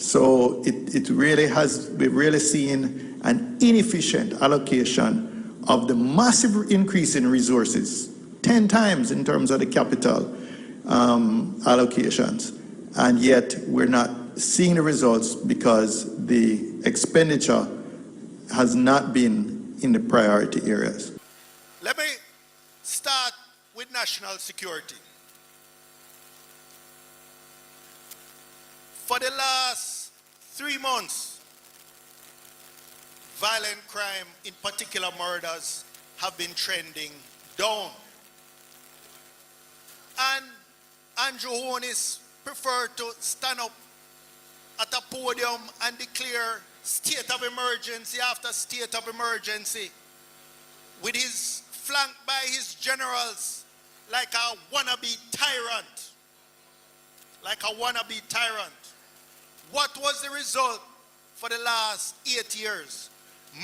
So we've really seen an inefficient allocation of the massive increase in resources, 10 times in terms of the capital allocations. And yet we're not seeing the results because the expenditure has not been in the priority areas. Let me start with national security. For the last 3 months, violent crime, in particular murders, have been trending down. And Andrew Horace preferred to stand up at a podium and declare state of emergency after state of emergency, with his flanked by his generals like a wannabe tyrant. Like a wannabe tyrant. What was the result for the last 8 years?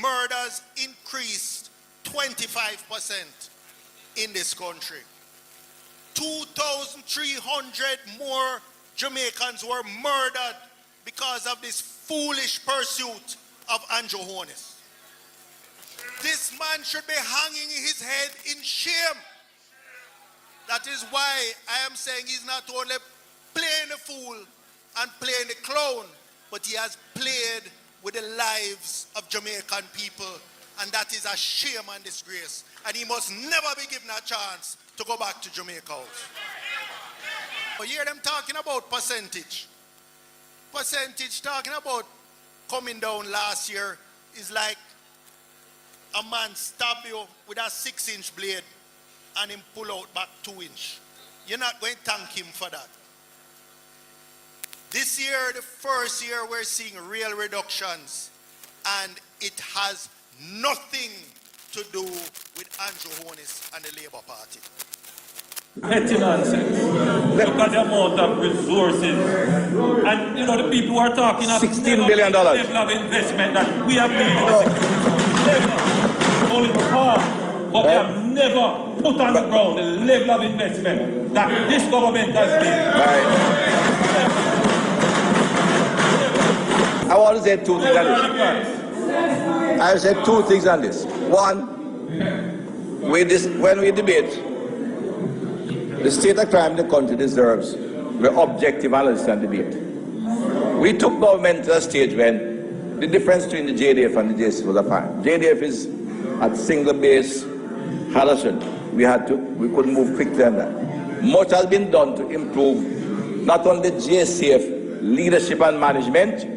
Murders increased 25% in this country. 2,300 more Jamaicans were murdered because of this foolish pursuit of Andrew Horace. This man should be hanging his head in shame. That is why I am saying he's not only playing the fool and playing the clown, but he has played with the lives of Jamaican people, and that is a shame and disgrace. And he must never be given a chance to go back to Jamaica. You hear them talking about percentage. Percentage talking about coming down last year is like a man stab you with a 6-inch blade and him pull out back 2-inch. You're not going to thank him for that. This year, the first year, we're seeing real reductions, and it has nothing to do with Andrew Horace and the Labour Party. Petty nonsense. Look at the amount of resources. And you know, the people who are talking of $16 billion level of investment that we have made. Only half, but they have never put on the ground the level of investment that this government has made. I want to say 2 things on this. I will say 2 things on this. One, when we debate, the state of crime the country deserves the objective analysis and debate. We took government to a stage when the difference between the JDF and the JC was apparent. JDF is at single base, Harrison. We couldn't move quickly on that. Much has been done to improve not only the JCF leadership and management,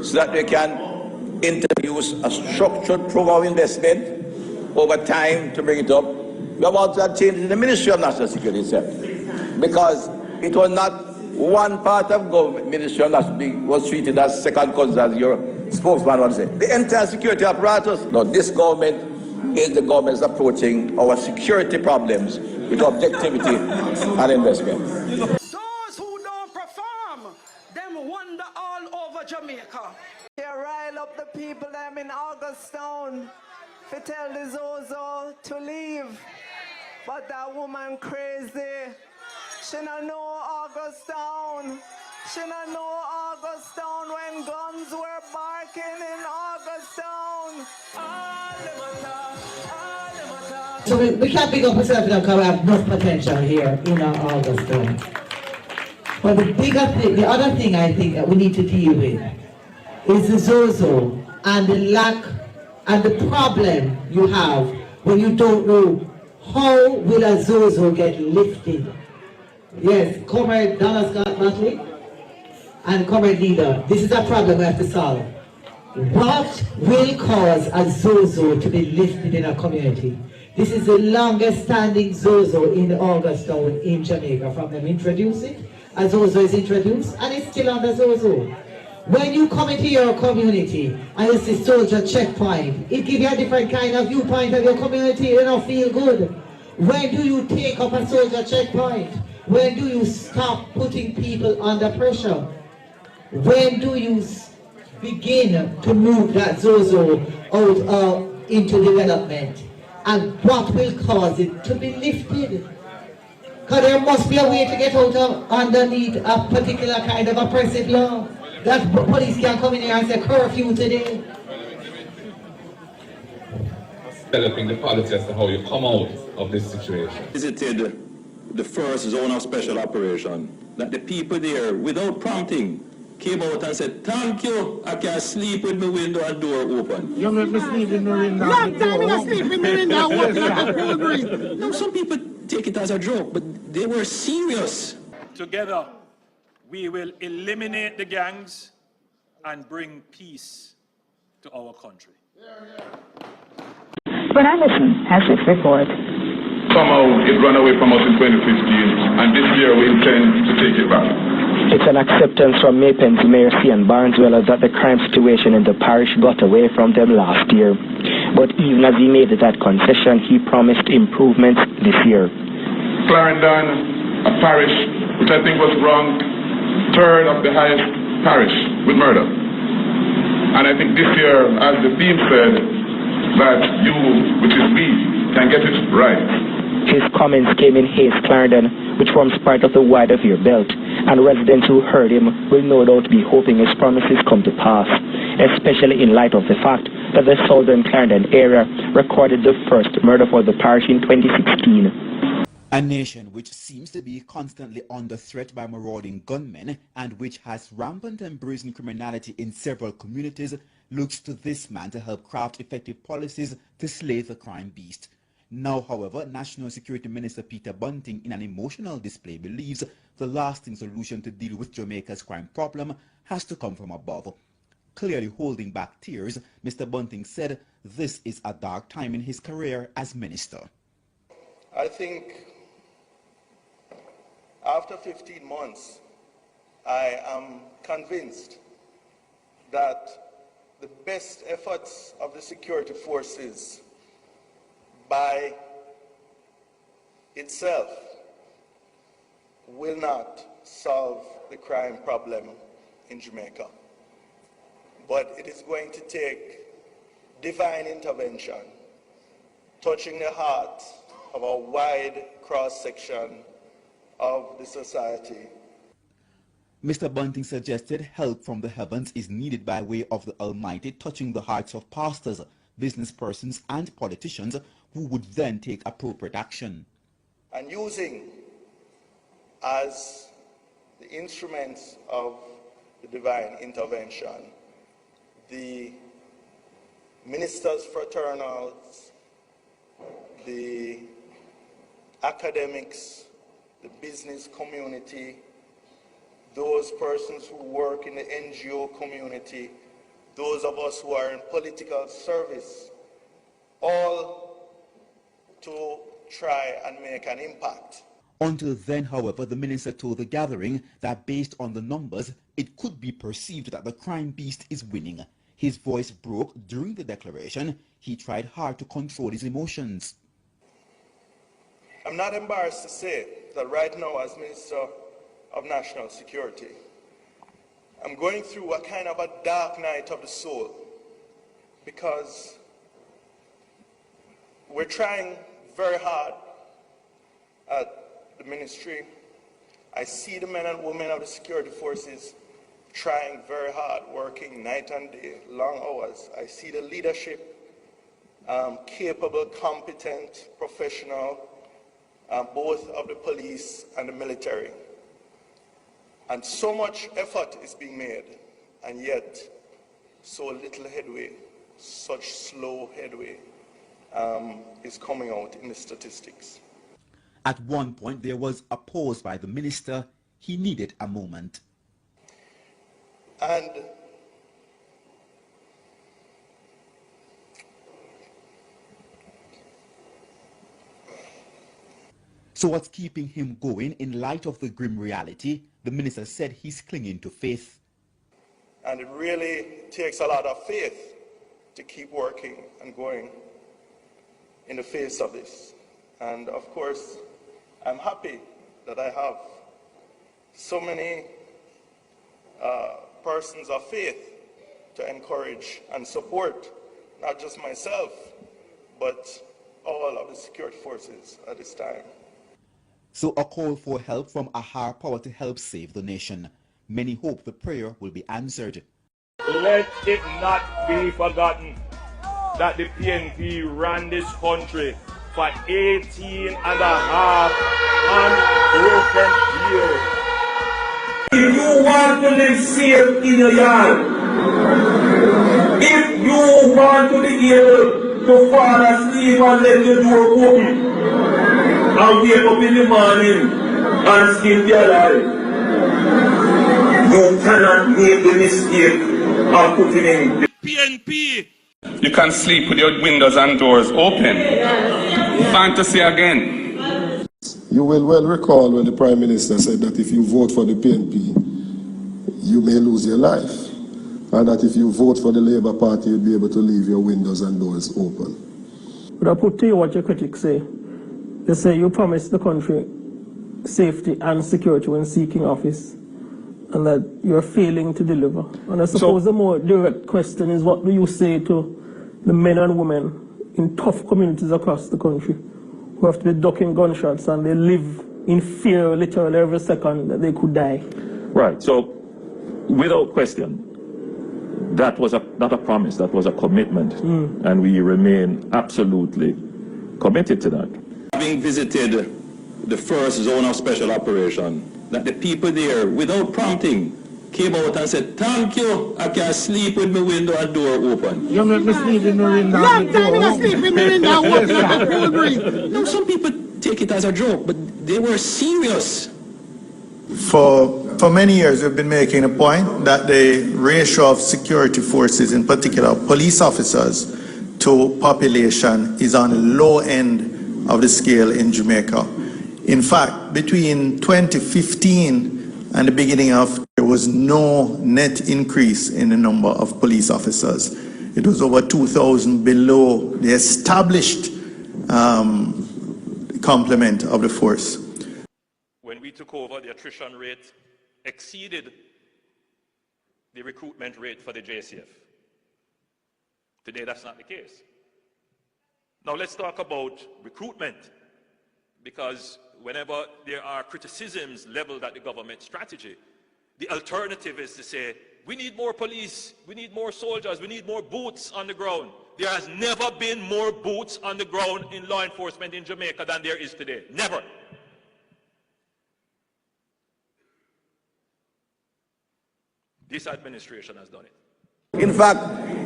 so that we can introduce a structured program of investment over time to bring it up. We have also changed in the Ministry of National Security itself, because it was not one part of government. Ministry of National Security was treated as second cousin, as your spokesman would say. The entire security apparatus. No, this government is the government that's approaching our security problems with objectivity and investment. Those who don't perform, them wander all over Jamaica. You rile up the people them in Augustown to tell the Zozo to leave. But that woman crazy. She don't know Augustown. She don't know Augustown when guns were barking in Augustown. So we can't pick up ourselves now because we have enough potential here in Augustown. But the other thing I think that we need to deal with is the Zozo and the lack and the problem you have when you don't know how will a Zozo get lifted. Yes, Comrade Donna Scott Batley and Comrade Leader, this is a problem we have to solve. What will cause a Zozo to be lifted in a community? This is the longest standing Zozo in Augustown in Jamaica. From them introduce it, a Zozo is introduced and it's still under Zozo. When you come into your community and you see soldier checkpoint, it gives you a different kind of viewpoint of your community. You don't feel good. When do you take up a soldier checkpoint? When do you stop putting people under pressure? When do you begin to move that Zozo out into development? And what will cause it to be lifted? Because there must be a way to get out of underneath a particular kind of oppressive law. That police can come in here and say curfew today. Developing the policy as to how you come out of this situation. Visited the first zone of special operation, that the people there, without prompting, came out and said, "Thank you, I can sleep with my window and door open." You make me sleep with my window. Long time I sleep with my window open. Now some people take it as a joke, but they were serious. Together, we will eliminate the gangs and bring peace to our country. But Anderson has this report. Somehow it ran away from us in 2015, and this year we intend to take it back. It's an acceptance from Maypens, Mayor Cian Barneswell that the crime situation in the parish got away from them last year. But even as he made that concession, he promised improvements this year. Clarendon, a parish which I think was ranked third of the highest parish with murder. And I think this year, as the theme said, that you, which is we, can get it right. His comments came in Hayes, Clarendon, which forms part of the wider Veer belt, and residents who heard him will no doubt be hoping his promises come to pass, especially in light of the fact that the southern Clarendon area recorded the first murder for the parish in 2016. A nation which seems to be constantly under threat by marauding gunmen and which has rampant and brazen criminality in several communities looks to this man to help craft effective policies to slay the crime beast. Now, however, National Security Minister Peter Bunting, in an emotional display, believes the lasting solution to deal with Jamaica's crime problem has to come from above. Clearly holding back tears, Mr. Bunting said this is a dark time in his career as minister. I think after 15 months, I am convinced that the best efforts of the security forces by itself will not solve the crime problem in Jamaica. But it is going to take divine intervention, touching the heart of a wide cross-section of the society. Mr. Bunting suggested help from the heavens is needed by way of the Almighty, touching the hearts of pastors, business persons and politicians who would then take appropriate action. And using as the instruments of the divine intervention the ministers' fraternals, the academics, the business community, those persons who work in the NGO community, those of us who are in political service, all to try and make an impact. Until then, however, the minister told the gathering that based on the numbers, it could be perceived that the crime beast is winning. His voice broke during the declaration. He tried hard to control his emotions. I'm not embarrassed to say that right now, as Minister of National Security, I'm going through a kind of a dark night of the soul, because we're trying very hard at the ministry. I see the men and women of the security forces trying very hard, working night and day, long hours. I see the leadership, capable, competent, professional, both of the police and the military. And so much effort is being made, and yet so little headway, such slow headway is coming out in the statistics. At one point, there was a pause by the minister. He needed a moment. And so what's keeping him going in light of the grim reality? The minister said he's clinging to faith. And it really takes a lot of faith to keep working and going in the face of this. And of course, I'm happy that I have so many persons of faith to encourage and support, not just myself, but all of the security forces at this time. So a call for help from a higher power to help save the nation. Many hope the prayer will be answered. Let it not be forgotten that the PNP ran this country for 18 and a half unbroken years. If you want to live safe in your yard, if you want to be able to fall asleep and let your door open, and wake up in the morning and still be alive, you cannot make the mistake of putting in the PNP. You can sleep with your windows and doors open. Fantasy again. You will well recall when the Prime Minister said that if you vote for the PNP, you may lose your life. And that if you vote for the Labour Party, you'll be able to leave your windows and doors open. But I put to you what your critics say. They say you promised the country safety and security when seeking office, and that you're failing to deliver. And I suppose the more direct question is, what do you say to the men and women in tough communities across the country who have to be ducking gunshots and they live in fear literally every second that they could die? Right, so without question, that was not a promise, that was a commitment, and we remain absolutely committed to that. Having visited the first zone of special operation, that the people there, without prompting, came out and said, "Thank you, I can sleep with my window and door open." You make me sleep in my window and door open. Sleep in my window and door. No, some people take it as a joke, but they were serious. For many years, we've been making a point that the ratio of security forces, in particular police officers, to population is on the low end of the scale in Jamaica. In fact, between 2015 and the beginning of, there was no net increase in the number of police officers. It was over 2,000 below the established complement of the force. When we took over, the attrition rate exceeded the recruitment rate for the JCF. Today, that's not the case. Now, let's talk about recruitment, because whenever there are criticisms leveled at the government strategy, the alternative is to say, we need more police, we need more soldiers, we need more boots on the ground. There has never been more boots on the ground in law enforcement in Jamaica than there is today. Never. This administration has done it. In fact,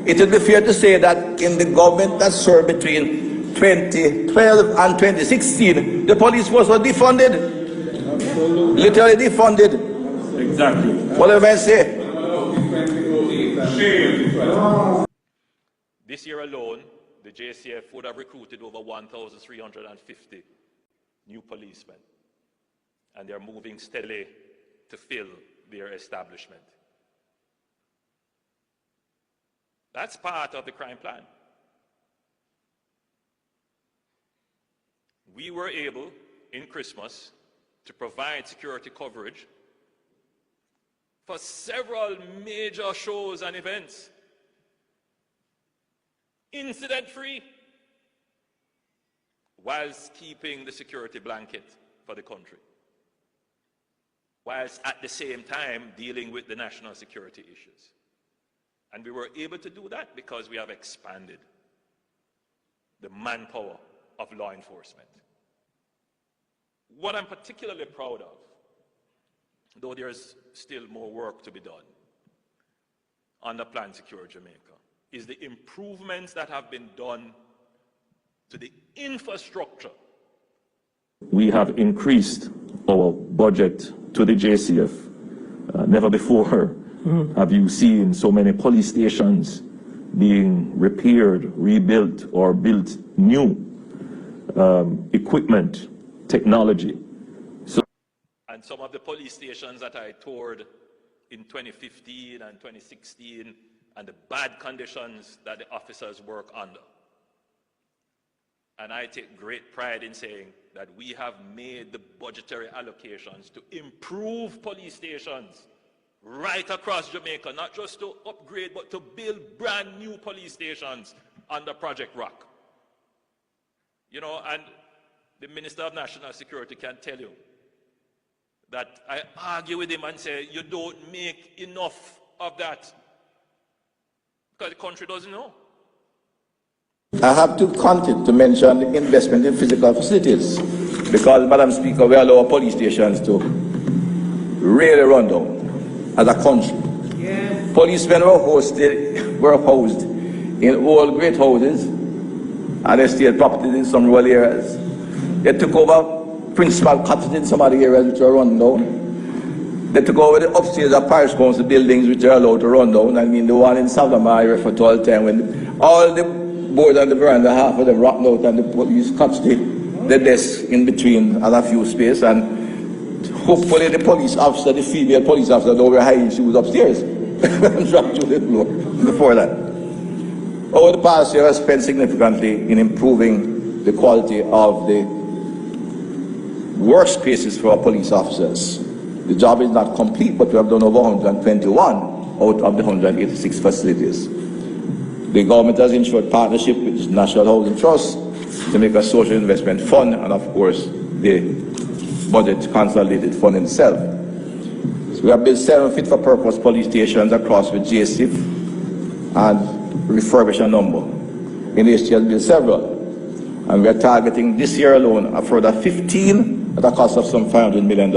it would be fair to say that in the government that served between 2012 and 2016, the police force was defunded. Literally defunded. Exactly. What do I say? This year alone, the JCF would have recruited over 1,350 new policemen, and they're moving steadily to fill their establishment. That's part of the crime plan. We were able, in Christmas, to provide security coverage for several major shows and events, incident-free, whilst keeping the security blanket for the country, whilst at the same time dealing with the national security issues. And we were able to do that because we have expanded the manpower of law enforcement. What I'm particularly proud of, though there's still more work to be done under Plan Secure Jamaica, is the improvements that have been done to the infrastructure. We have increased our budget to the JCF. Never before have you seen so many police stations being repaired, rebuilt, or built new. Equipment, technology. And some of the police stations that I toured in 2015 and 2016, and the bad conditions that the officers work under. And I take great pride in saying that we have made the budgetary allocations to improve police stations right across Jamaica, not just to upgrade, but to build brand new police stations under Project Rock. You know, and the Minister of National Security can tell you that I argue with him and say, you don't make enough of that. Because the country doesn't know. I have to continue to mention the investment in physical facilities, because, Madam Speaker, we allow police stations to really run down as a country. Yeah. Policemen were housed in old great houses and estate properties in some rural areas. They took over principal cottages in some other areas which are run down. They took over the upstairs of parish council buildings which are allowed to run down. I mean, the one in Savannah I refer to all the time, when all the board on the veranda, half of them rotten out, and the police cut the desk in between and a few space, and hopefully the police officer, the female police officer, don't wear high shoes upstairs and drop through the floor before that. Over the past year, I spent significantly in improving the quality of the workspaces for our police officers. The job is not complete, but we have done over 121 out of the 186 facilities. The government has ensured partnership with the National Housing Trust, Jamaica Social Investment Fund, and of course the budget consolidated fund itself. So we have built 7 fit-for-purpose police stations across with JSIF and refurbished a number. In the HT has built several, and we are targeting this year alone a further 15 at a cost of some $500 million.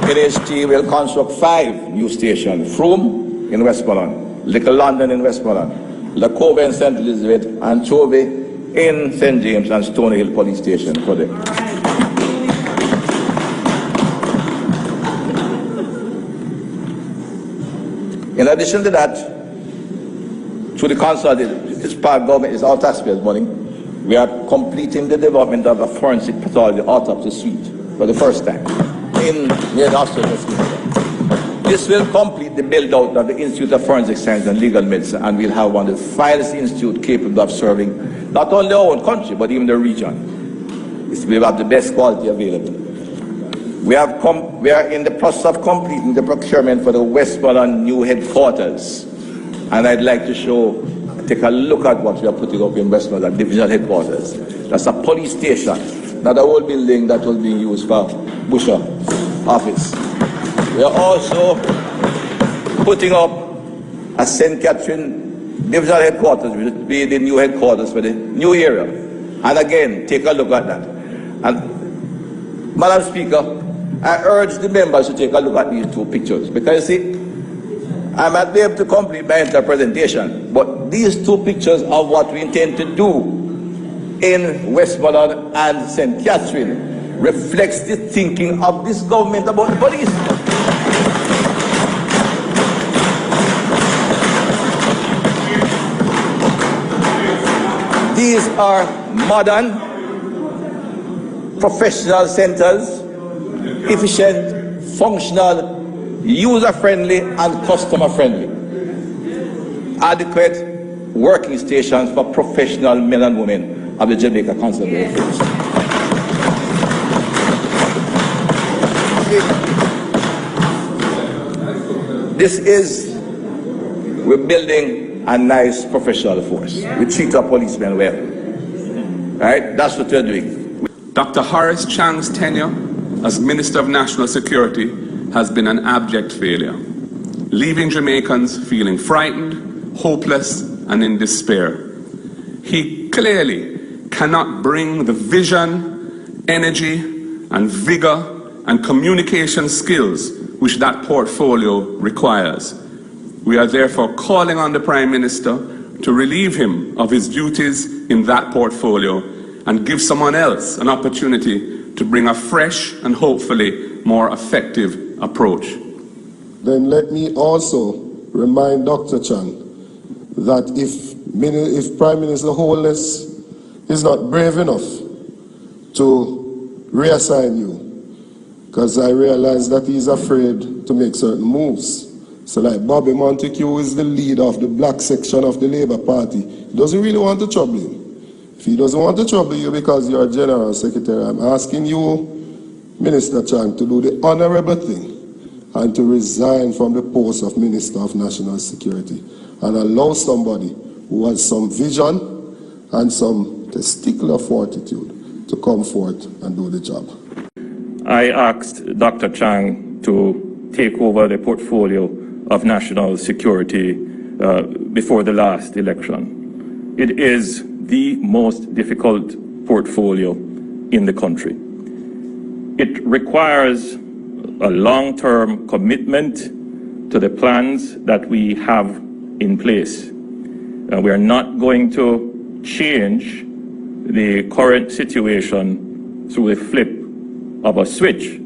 NHT will construct 5 new stations: Frome in Westmoreland, Little London in Westmoreland, La Cove in St. Elizabeth, and Chove in St. James and Stony Hill Police Station for them. In addition to that, through the consolidated, this part government is our taxpayers' money, we are completing the development of a forensic pathology autopsy suite for the first time near the hospital. This will complete the build-out of the Institute of Forensic Science and Legal Medicine, and we'll have one of the finest institutes capable of serving not only our own country, but even the region. We have the best quality available. We are in the process of completing the procurement for the Westmoreland new headquarters. And I'd like to take a look at what we are putting up in Westmoreland divisional headquarters. That's a police station, not a old building that was being used for Busher office. We are also putting up a St. Catherine divisional headquarters, which will be the new headquarters for the new area. And again, take a look at that. And Madam Speaker, I urge the members to take a look at these 2 pictures, because you see, I might be able to complete my entire presentation, but these 2 pictures of what we intend to do in Westmoreland and St. Catherine reflects the thinking of this government about the police. These are modern, professional centers, efficient, functional, user-friendly and customer-friendly. Adequate working stations for professional men and women of the Jamaica Consolidated Force. We're building a nice professional force. We treat our policemen well. Right? That's what we're doing. Dr. Horace Chang's tenure as Minister of National Security has been an abject failure, leaving Jamaicans feeling frightened, hopeless, and in despair. He clearly cannot bring the vision, energy, and vigor and communication skills which that portfolio requires. We are therefore calling on the Prime Minister to relieve him of his duties in that portfolio and give someone else an opportunity to bring a fresh and hopefully more effective approach. Then let me also remind Dr. Chang that if Prime Minister Horace is not brave enough to reassign you, because I realize that he's afraid to make certain moves. So like Bobby Montague is the leader of the black section of the Labour Party. He doesn't really want to trouble him. If he doesn't want to trouble you because you're General Secretary, I'm asking you, Minister Chang, to do the honorable thing and to resign from the post of Minister of National Security and allow somebody who has some vision and some testicular fortitude to come forth and do the job. I asked Dr. Chang to take over the portfolio of national security before the last election. It is the most difficult portfolio in the country. It requires a long-term commitment to the plans that we have in place. We are not going to change the current situation through a flip of a switch.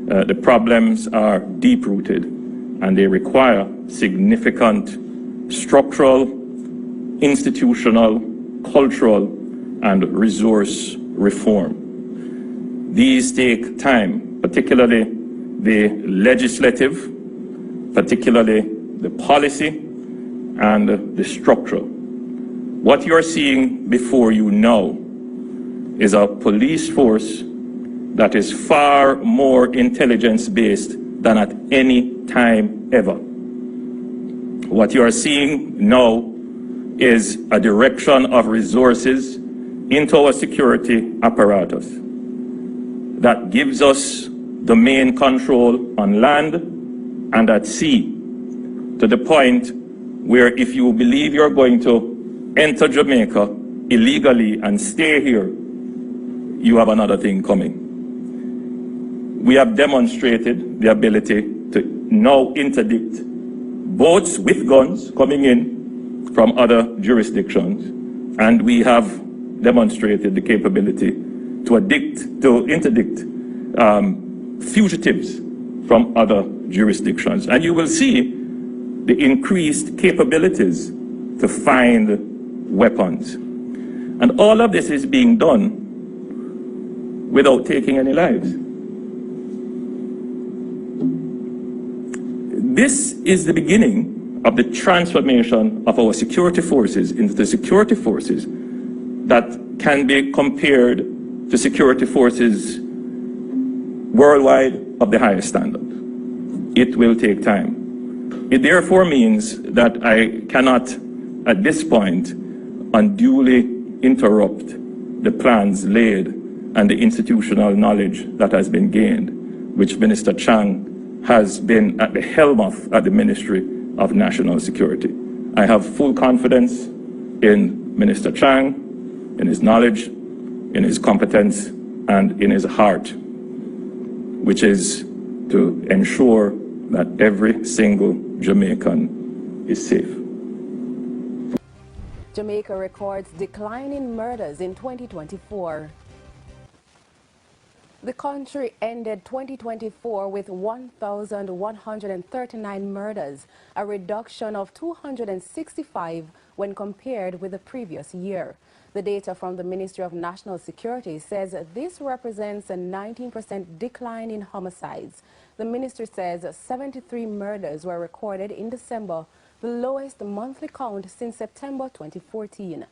The problems are deep-rooted and they require significant structural, institutional, cultural, and resource reform. These take time, particularly the legislative, particularly the policy, and the structure. What you're seeing before you now is a police force that is far more intelligence-based than at any time ever. What you are seeing now is a direction of resources into our security apparatus that gives us domain control on land and at sea, to the point where if you believe you're going to enter Jamaica illegally and stay here, you have another thing coming. We have demonstrated the ability to now interdict boats with guns coming in from other jurisdictions, and we have demonstrated the capability to interdict fugitives from other jurisdictions. And you will see the increased capabilities to find weapons. And all of this is being done without taking any lives. This is the beginning of the transformation of our security forces into the security forces that can be compared to security forces worldwide of the highest standard. It will take time. It therefore means that I cannot, at this point, unduly interrupt the plans laid and the institutional knowledge that has been gained, which Minister Chang has been at the helm of at the Ministry of National Security. I have full confidence in Minister Chang, in his knowledge, in his competence, and in his heart, which is to ensure that every single Jamaican is safe. Jamaica records decline in murders in 2024. The country ended 2024 with 1,139 murders, a reduction of 265 when compared with the previous year. The data from the Ministry of National Security says this represents a 19% decline in homicides. The ministry says 73 murders were recorded in December, the lowest monthly count since September 2014.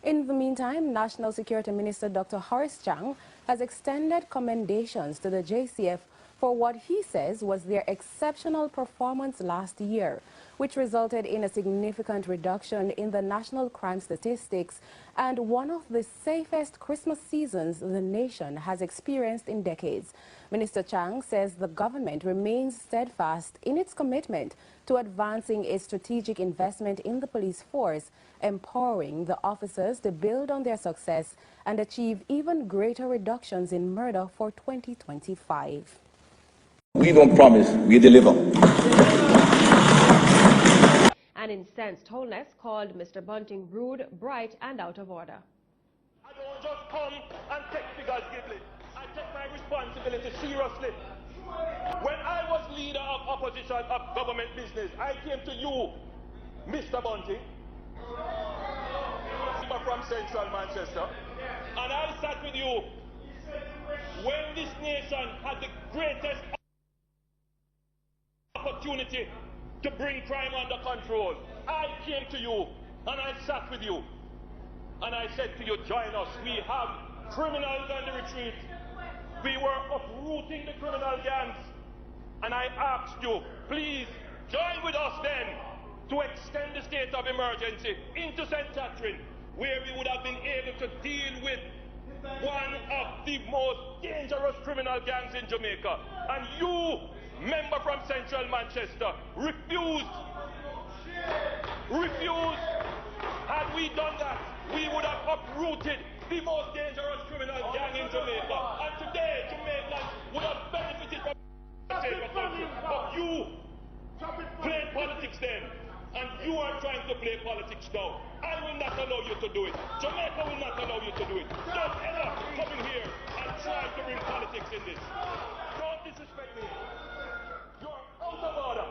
In the meantime, National Security Minister Dr. Horace Chang has extended commendations to the JCF for what he says was their exceptional performance last year, which resulted in a significant reduction in the national crime statistics and one of the safest Christmas seasons the nation has experienced in decades. Minister Chang says the government remains steadfast in its commitment to advancing a strategic investment in the police force, empowering the officers to build on their success and achieve even greater reductions in murder for 2025. We don't promise, we deliver. An incensed Horace called Mr. Bunting rude, bright, and out of order. I don't just come and take figures glibly. I take my responsibility seriously. When I was leader of opposition of government business, I came to you, Mr. Bunting, from Central Manchester, and I sat with you when this nation had the greatest opportunity to bring crime under control. I came to you and I sat with you and I said to you, join us. We have criminals on the retreat. We were uprooting the criminal gangs, and I asked you, please join with us then to extend the state of emergency into St. Catherine, where we would have been able to deal with one of the most dangerous criminal gangs in Jamaica. And you, member from Central Manchester, refused. Had we done that, we would have uprooted the most dangerous criminal gang in Jamaica. And today, Jamaicans would have benefited from the country. But you played politics then, and you are trying to play politics now. I will not allow you to do it. Jamaica will not allow you to do it. Don't ever come in here and try to bring politics in this. Don't disrespect me. You're out of order.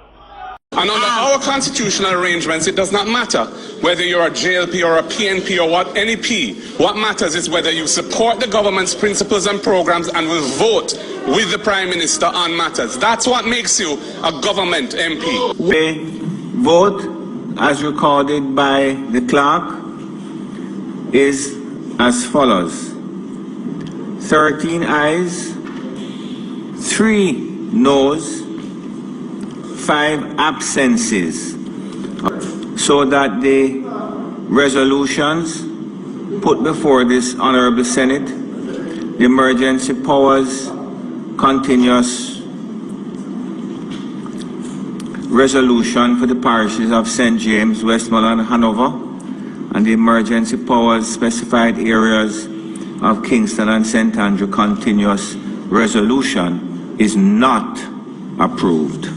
And under our constitutional arrangements, it does not matter whether you're a JLP or a PNP or what, any P. What matters is whether you support the government's principles and programs and will vote with the Prime Minister on matters. That's what makes you a government MP. The vote, as recorded by the clerk, is as follows: 13 ayes, 3 noes, 5 absences, so that the resolutions put before this Honourable Senate, the Emergency Powers Continuous Resolution for the parishes of St. James, Westmoreland, Hanover, and the Emergency Powers Specified Areas of Kingston and St. Andrew Continuous Resolution is not approved.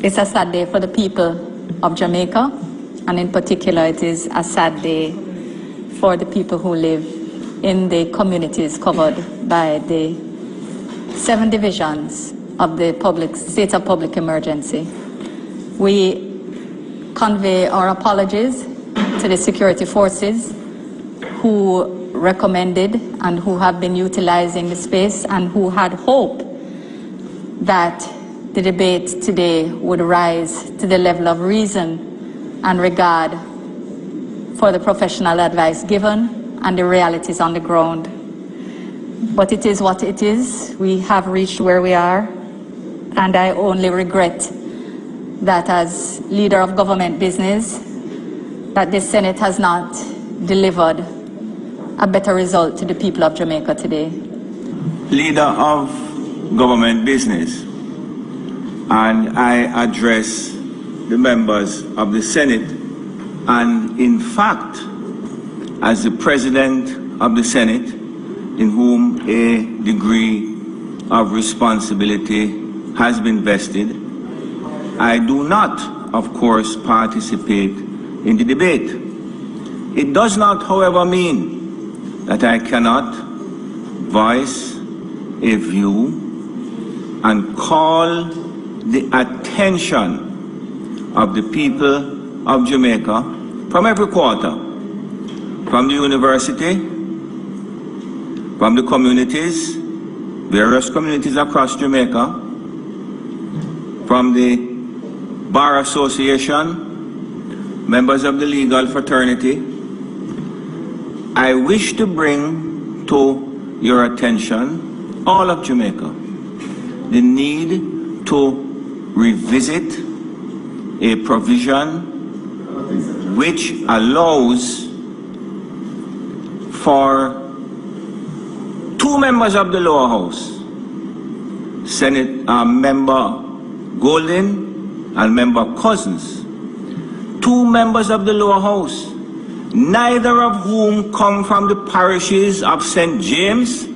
It's a sad day for the people of Jamaica, and in particular it is a sad day for the people who live in the communities covered by the 7 divisions of the state of public emergency. We convey our apologies to the security forces who recommended and who have been utilizing the space and who had hope that the debate today would rise to the level of reason and regard for the professional advice given and the realities on the ground. But it is what it is. We have reached where we are, and I only regret that as leader of government business, that the Senate has not delivered a better result to the people of Jamaica today. Leader of government business, and I address the members of the Senate, and in fact, as the President of the Senate, in whom a degree of responsibility has been vested, I do not, of course, participate in the debate. It does not, however, mean that I cannot voice a view and call the attention of the people of Jamaica from every quarter, from the university, from the communities, various communities across Jamaica, from the Bar Association, members of the legal fraternity. I wish to bring to your attention, all of Jamaica, the need to revisit a provision which allows for 2 members of the lower house, Member Golden and Member Cousins, 2 members of the lower house, neither of whom come from the parishes of St. James,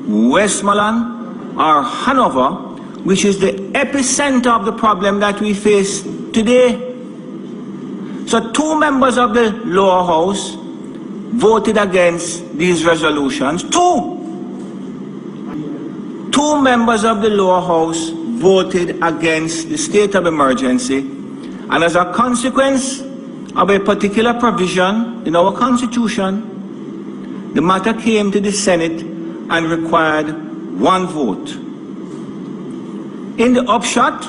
Westmoreland, or Hanover, which is the epicenter of the problem that we face today. So 2 members of the lower house voted against these resolutions. 2 members of the lower house voted against the state of emergency, and as a consequence of a particular provision in our Constitution, the matter came to the Senate and required 1 vote. In the upshot,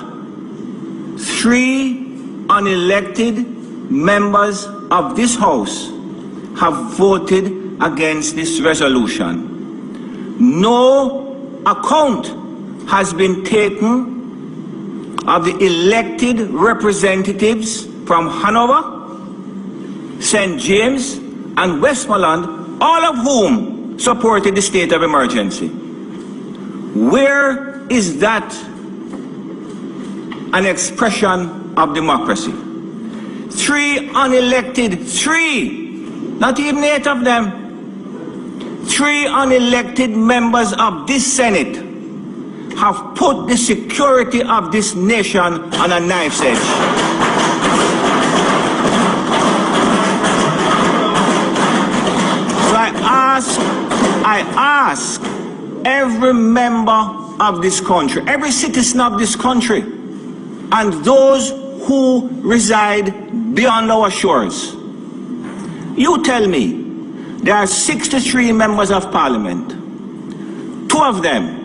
3 unelected members of this House have voted against this resolution. No account has been taken of the elected representatives from Hanover, St. James, and Westmoreland all of whom supported the state of emergency. Where is that an expression of democracy? 3 unelected, 3, not even 8 of them, 3 unelected members of this Senate have put the security of this nation on a knife's edge. So I ask every member of this country, every citizen of this country, and those who reside beyond our shores, you tell me, there are 63 members of parliament, 2 of them,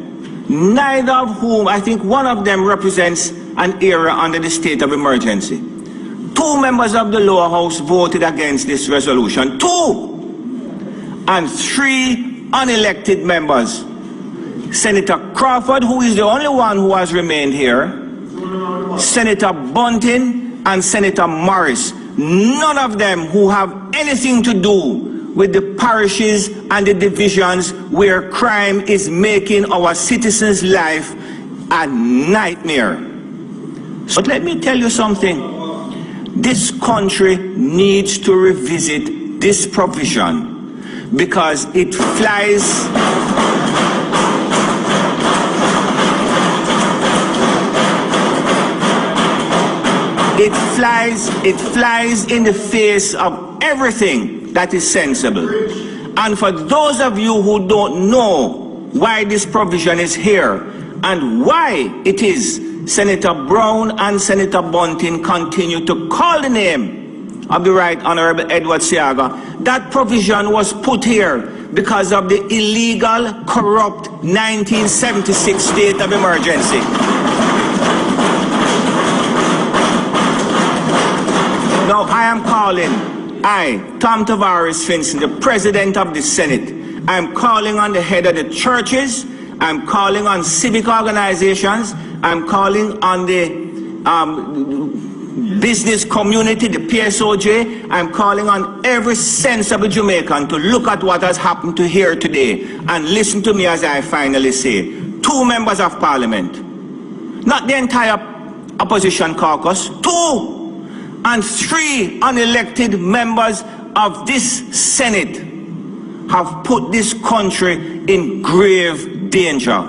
neither of whom, I think one of them represents an era under the state of emergency. 2 members of the lower house voted against this resolution, 2, and 3 unelected members. Senator Crawford, who is the only one who has remained here, Senator Bunting, and Senator Morris, none of them who have anything to do with the parishes and the divisions where crime is making our citizens' life a nightmare. So let me tell you something. This country needs to revisit this provision because it flies in the face of everything that is sensible. And for those of you who don't know why this provision is here and why it is Senator Brown and Senator Bunting continue to call the name of the Right Honorable Edward Seaga, that provision was put here because of the illegal, corrupt 1976 state of emergency. Now I am calling, Tom Tavares Finson, the President of the Senate, I'm calling on the head of the churches, I'm calling on civic organizations, I'm calling on the business community, the PSOJ, I'm calling on every sensible Jamaican to look at what has happened to here today and listen to me as I finally say. 2 members of parliament, not the entire opposition caucus, 2, and 3 unelected members of this Senate have put this country in grave danger.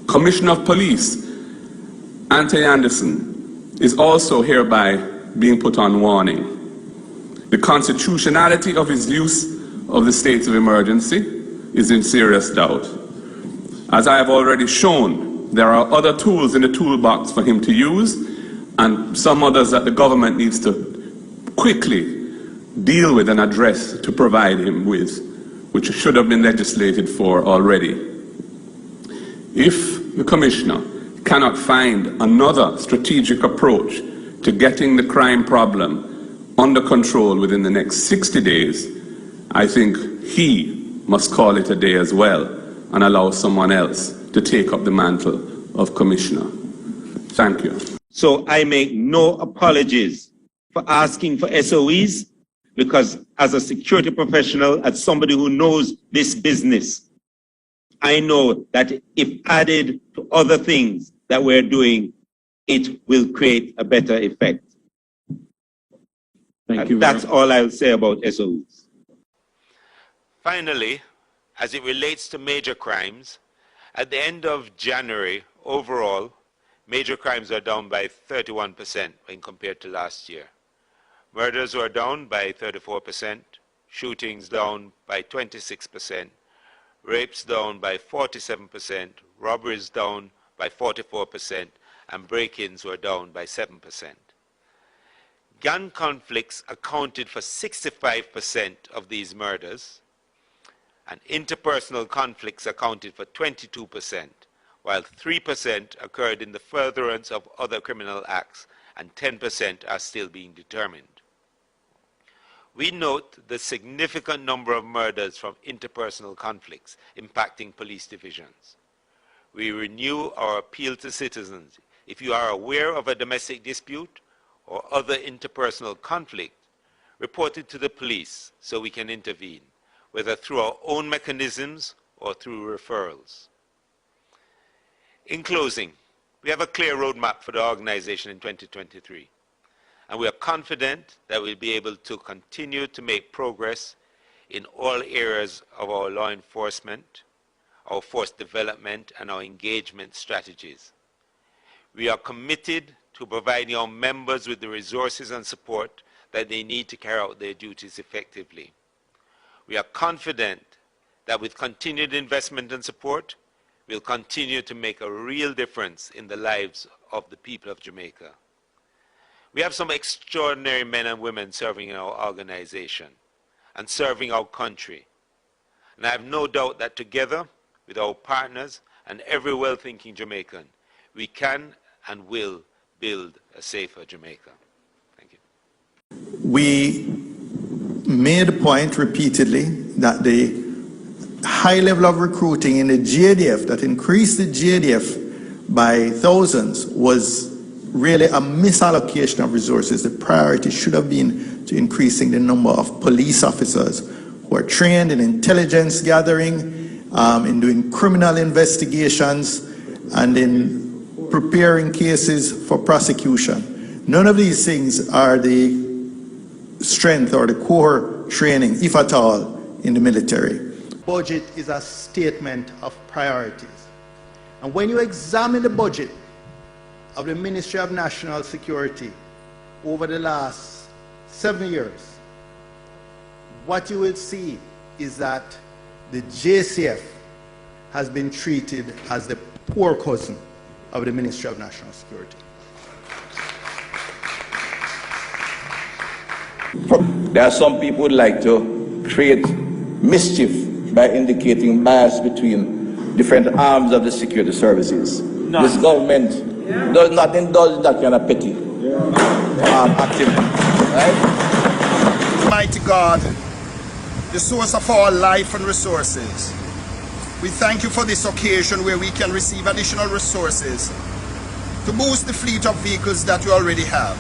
Commissioner of Police Antony Anderson is also hereby being put on warning. The constitutionality of his use of the state of emergency is in serious doubt. As I have already shown, there are other tools in the toolbox for him to use, and some others that the government needs to quickly deal with and address to provide him with, which should have been legislated for already. If the Commissioner cannot find another strategic approach to getting the crime problem under control within the next 60 days, I think he must call it a day as well and allow someone else to take up the mantle of Commissioner. Thank you. So I make no apologies for asking for SOEs, because as a security professional, as somebody who knows this business, I know that if added to other things that we're doing, it will create a better effect. Thank you. That's all I'll say about SOEs. Finally, as it relates to major crimes, at the end of January, overall, major crimes are down by 31% when compared to last year. Murders were down by 34%, shootings down by 26%, rapes down by 47%, robberies down by 44%, and break-ins were down by 7%. Gun conflicts accounted for 65% of these murders, and interpersonal conflicts accounted for 22%, while 3% occurred in the furtherance of other criminal acts, and 10% are still being determined. We note the significant number of murders from interpersonal conflicts impacting police divisions. We renew our appeal to citizens. If you are aware of a domestic dispute or other interpersonal conflict, report it to the police so we can intervene, whether through our own mechanisms or through referrals. In closing, we have a clear roadmap for the organization in 2023, and we are confident that we'll be able to continue to make progress in all areas of our law enforcement, our force development, and our engagement strategies. We are committed to providing our members with the resources and support that they need to carry out their duties effectively. We are confident that with continued investment and support, we'll continue to make a real difference in the lives of the people of Jamaica. We have some extraordinary men and women serving in our organization and serving our country. And I have no doubt that together with our partners and every well-thinking Jamaican, we can and will build a safer Jamaica. Thank you. We made a point repeatedly that the high level of recruiting in the JDF, that increased the JDF by thousands, was really a misallocation of resources. The priority should have been to increasing the number of police officers who are trained in intelligence gathering, in doing criminal investigations, and in preparing cases for prosecution. None of these things are the strength or the core training, if at all, in the military. Budget is a statement of priorities. And when you examine the budget of the Ministry of National Security over the last 7 years, what you will see is that the JCF has been treated as the poor cousin of the Ministry of National Security. There are some people who would like to create mischief by indicating bias between different arms of the security services. No. This government does not indulge in that kind of petty activity. Right? Mighty God, the source of all life and resources, we thank you for this occasion where we can receive additional resources to boost the fleet of vehicles that we already have.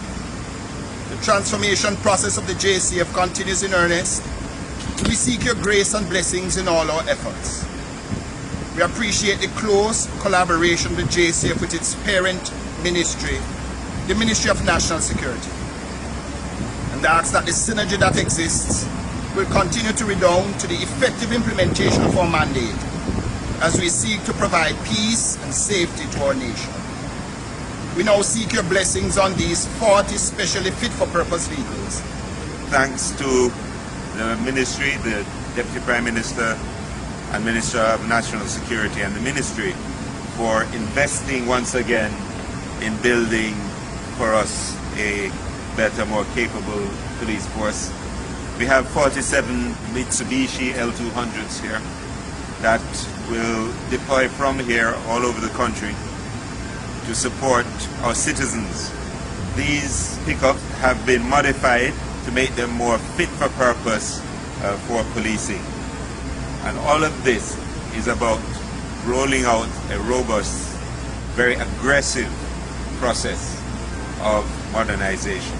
The transformation process of the JCF continues in earnest. We seek your grace and blessings in all our efforts. We appreciate the close collaboration with JCF with its parent ministry, the Ministry of National Security. And ask that the synergy that exists will continue to redound to the effective implementation of our mandate as we seek to provide peace and safety to our nation. We now seek your blessings on these 40 specially fit-for-purpose vehicles. Thanks to the Ministry, the Deputy Prime Minister and Minister of National Security and the Ministry for investing once again in building for us a better, more capable police force. We have 47 Mitsubishi L200s here that will deploy from here all over the country to support our citizens. These pickups have been modified to make them more fit for purpose for policing. And all of this is about rolling out a robust, very aggressive process of modernization.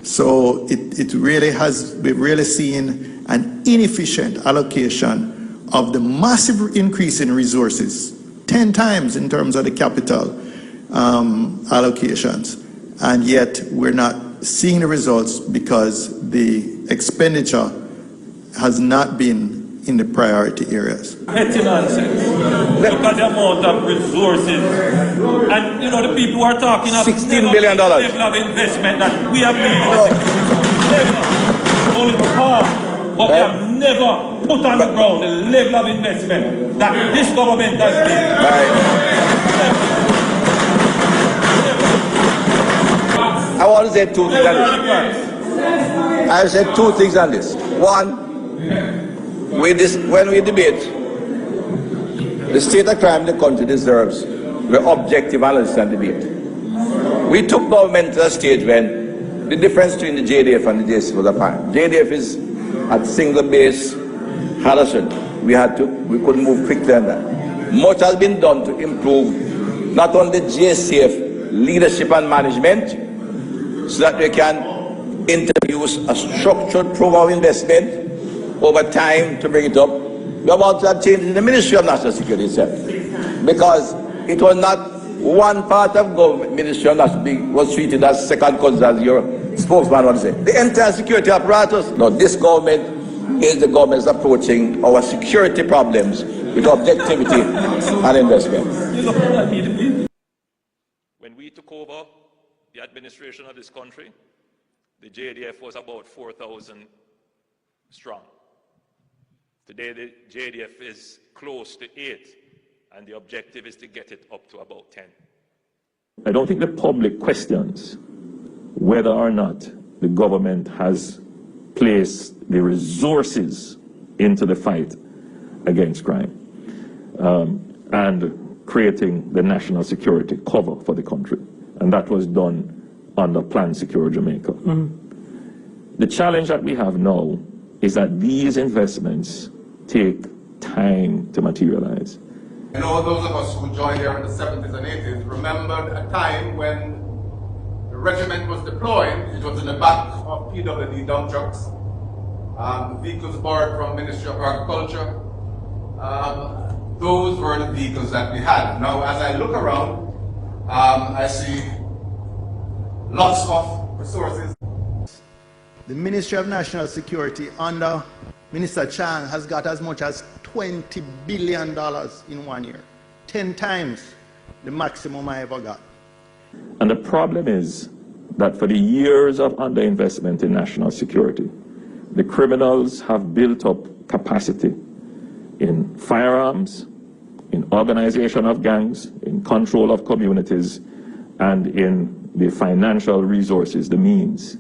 So we've really seen an inefficient allocation of the massive increase in resources, 10 times in terms of the capital allocations. And yet we're not seeing the results because the expenditure has not been in the priority areas. Petty nonsense. Look at the amount of resources. And you know the people who are talking of $16 billion. Level of investment that we have made. Never. Only for half. But we have never put on the ground the level of investment that this government has made. I want to say two things on this. I said two things on this. One, when we debate the state of crime the country deserves, where objective analysis and debate. We took government to a stage when the difference between the JDF and the JCF was apparent. JDF is at single base, Harrison. We couldn't move quickly on that. Much has been done to improve not only the JCF leadership and management, so that we can introduce a structured program of investment over time to bring it up. We are about to have changes in the Ministry of National Security itself, because it was not one part of government. Ministry of National Security was treated as second cousin, as your spokesman would say. The entire security apparatus. No, this government is the government is approaching our security problems with objectivity and investment. When we took over the administration of this country, the JDF was about 4,000 strong. Today, the JDF is close to 8, and the objective is to get it up to about 10. I don't think the public questions whether or not the government has placed the resources into the fight against crime and creating the national security cover for the country. And that was done under Plan Secure Jamaica. The challenge that we have now is that these investments take time to materialize. I know those of us who joined here in the 70s and 80s remembered a time when the regiment was deployed. It was in the back of PWD dump trucks. The vehicles borrowed from Ministry of Agriculture. Those were the vehicles that we had. Now, as I look around, I see lots of resources. The Ministry of National Security under Minister Chang has got as much as $20 billion in 1 year. 10 times the maximum I ever got. And the problem is that for the years of underinvestment in national security, the criminals have built up capacity in firearms, in organization of gangs, in control of communities, and in the financial resources, the means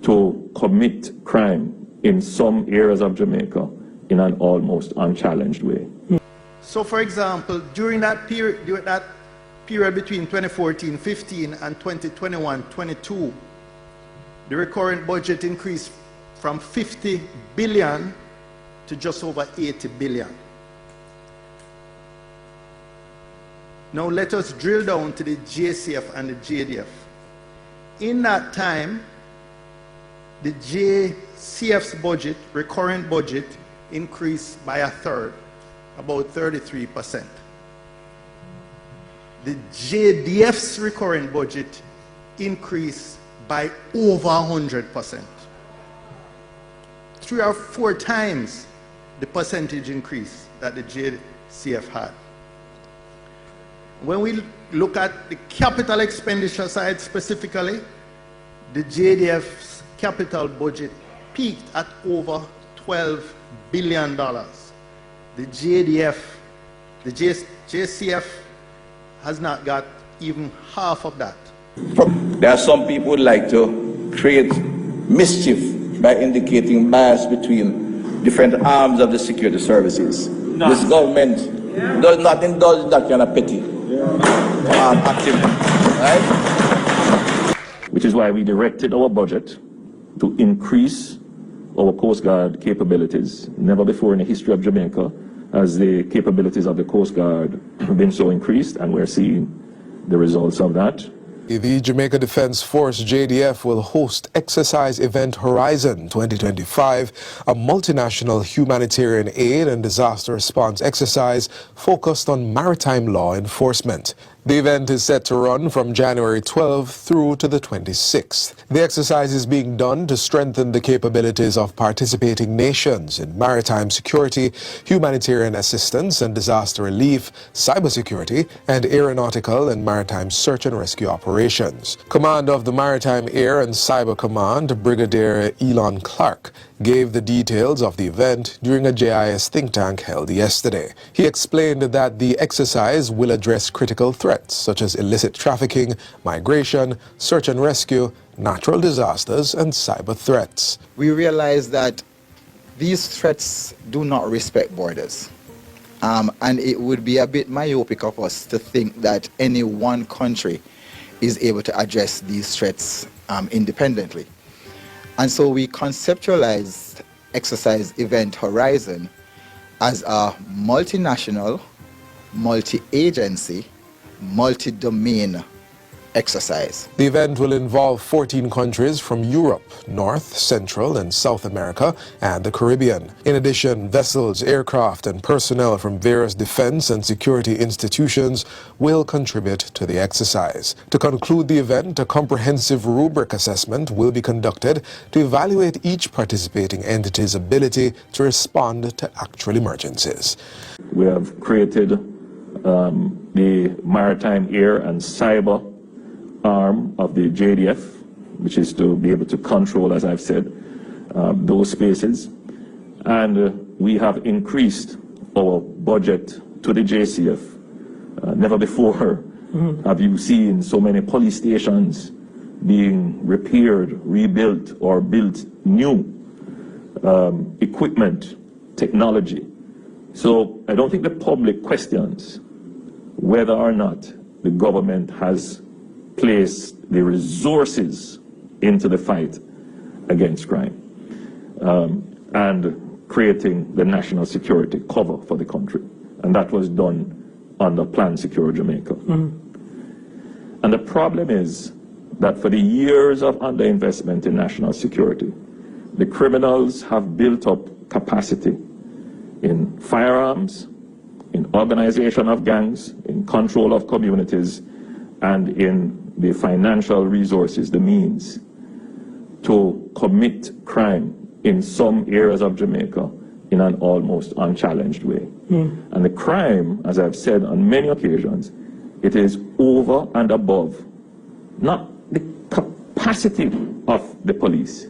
to commit crime in some areas of Jamaica in an almost unchallenged way. So for example, during that period between 2014-15 and 2021-22, the recurrent budget increased from 50 billion to just over 80 billion. Now let us drill down to the JCF and the JDF. In that time, the JCF's budget, recurrent budget, increased by a third, about 33%. The JDF's recurrent budget increased by over 100%. 3 or 4 times the percentage increase that the JCF had. When we look at the capital expenditure side specifically, the JDF's capital budget peaked at over $12 billion. The JCF has not got even half of that. There are some people who would like to create mischief by indicating bias between different arms of the security services. No. This government does not indulge that kind of petty activity, right? Which is why we directed our budget to increase our Coast Guard capabilities. Never before in the history of Jamaica has the capabilities of the Coast Guard been so increased, and we're seeing the results of that. The Jamaica Defense Force, JDF, will host Exercise Event Horizon 2025, a multinational humanitarian aid and disaster response exercise focused on maritime law enforcement. The event is set to run from January 12th through to the 26th. The exercise is being done to strengthen the capabilities of participating nations in maritime security, humanitarian assistance and disaster relief, cybersecurity, and aeronautical and maritime search and rescue operations. Commander of the Maritime Air and Cyber Command, Brigadier Elon Clark, gave the details of the event during a JIS think tank held yesterday. He explained that the exercise will address critical threats such as illicit trafficking, migration, search and rescue, natural disasters, and cyber threats. We realize that these threats do not respect borders. And it would be a bit myopic of us to think that any one country is able to address these threats independently. And so we conceptualized Exercise Event Horizon as a multinational, multi-agency, multi-domain exercise. The event will involve 14 countries from Europe, North, Central, and South America, and the Caribbean. In addition, vessels, aircraft, and personnel from various defense and security institutions will contribute to the exercise. To conclude the event, a comprehensive rubric assessment will be conducted to evaluate each participating entity's ability to respond to actual emergencies. We have created the Maritime, Air, and Cyber arm of the JDF, which is to be able to control, as I've said, those spaces. And we have increased our budget to the JCF. Never before have you seen so many police stations being repaired, rebuilt, or built new equipment, technology. So I don't think the public questions whether or not the government has place the resources into the fight against crime and creating the national security cover for the country. And that was done under Plan Secure Jamaica. And the problem is that for the years of underinvestment in national security, the criminals have built up capacity in firearms, in organization of gangs, in control of communities, and in the financial resources, the means to commit crime in some areas of Jamaica in an almost unchallenged way. And the crime, as I've said on many occasions, it is over and above, not the capacity of the police.